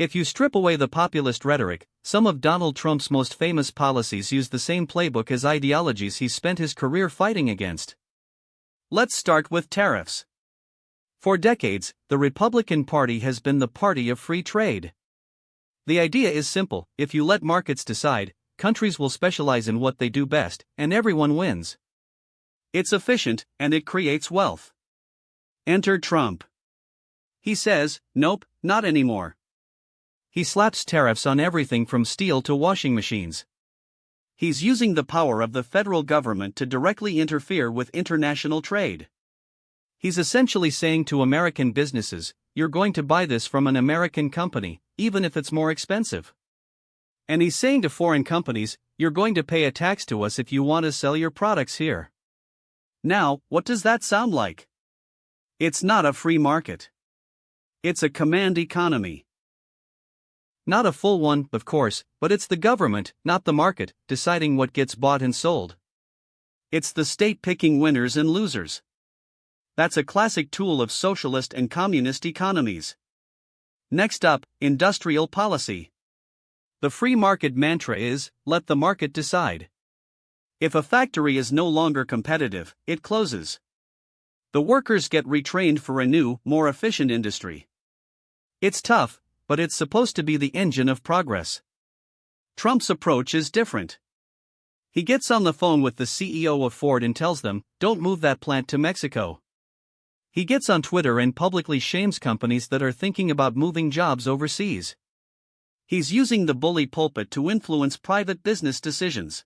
If you strip away the populist rhetoric, some of Donald Trump's most famous policies use the same playbook as ideologies he spent his career fighting against. Let's start with tariffs. For decades, the Republican Party has been the party of free trade. The idea is simple: if you let markets decide, countries will specialize in what they do best, and everyone wins. It's efficient, and it creates wealth. Enter Trump. He says, nope, not anymore. He slaps tariffs on everything from steel to washing machines. He's using the power of the federal government to directly interfere with international trade. He's essentially saying to American businesses, you're going to buy this from an American company, even if it's more expensive. And he's saying to foreign companies, you're going to pay a tax to us if you want to sell your products here. Now, what does that sound like? It's not a free market. It's a command economy. Not a full one, of course, but it's the government, not the market, deciding what gets bought and sold. It's the state picking winners and losers. That's a classic tool of socialist and communist economies. Next up, industrial policy. The free market mantra is, let the market decide. If a factory is no longer competitive, it closes. The workers get retrained for a new, more efficient industry. It's tough, but it's supposed to be the engine of progress. Trump's approach is different. He gets on the phone with the CEO of Ford and tells them, don't move that plant to Mexico. He gets on Twitter and publicly shames companies that are thinking about moving jobs overseas. He's using the bully pulpit to influence private business decisions.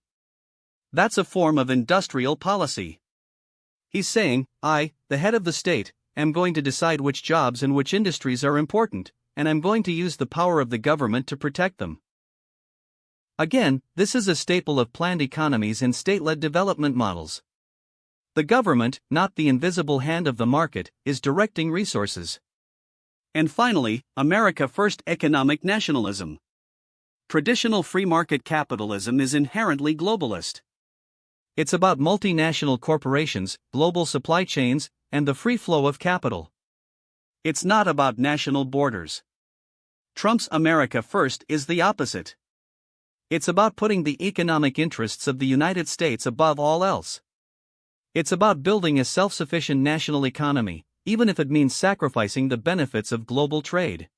That's a form of industrial policy. He's saying, I, the head of the state, am going to decide which jobs and which industries are important, and I'm going to use the power of the government to protect them. Again, this is a staple of planned economies and state-led development models. The government, not the invisible hand of the market, is directing resources. And finally, America First economic nationalism. Traditional free market capitalism is inherently globalist. It's about multinational corporations, global supply chains, and the free flow of capital. It's not about national borders. Trump's America First is the opposite. It's about putting the economic interests of the United States above all else. It's about building a self-sufficient national economy, even if it means sacrificing the benefits of global trade.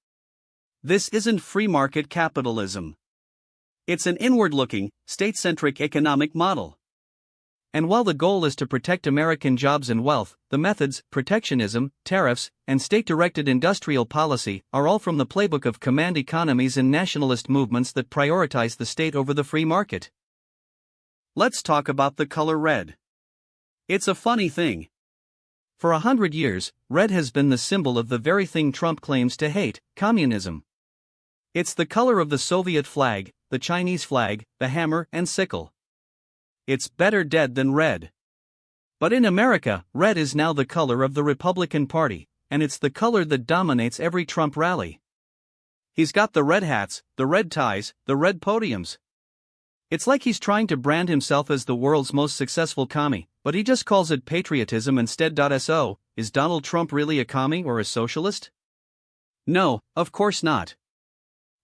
This isn't free market capitalism. It's an inward-looking, state-centric economic model. And while the goal is to protect American jobs and wealth, the methods, protectionism, tariffs, and state-directed industrial policy, are all from the playbook of command economies and nationalist movements that prioritize the state over the free market. Let's talk about the color red. It's a funny thing. For 100 years, red has been the symbol of the very thing Trump claims to hate, communism. It's the color of the Soviet flag, the Chinese flag, the hammer and sickle. It's better dead than red. But in America, red is now the color of the Republican Party, and it's the color that dominates every Trump rally. He's got the red hats, the red ties, the red podiums. It's like he's trying to brand himself as the world's most successful commie, but he just calls it patriotism instead. So, is Donald Trump really a commie or a socialist? No, of course not.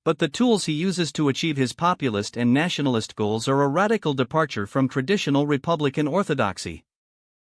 But the tools he uses to achieve his populist and nationalist goals are a radical departure from traditional Republican orthodoxy.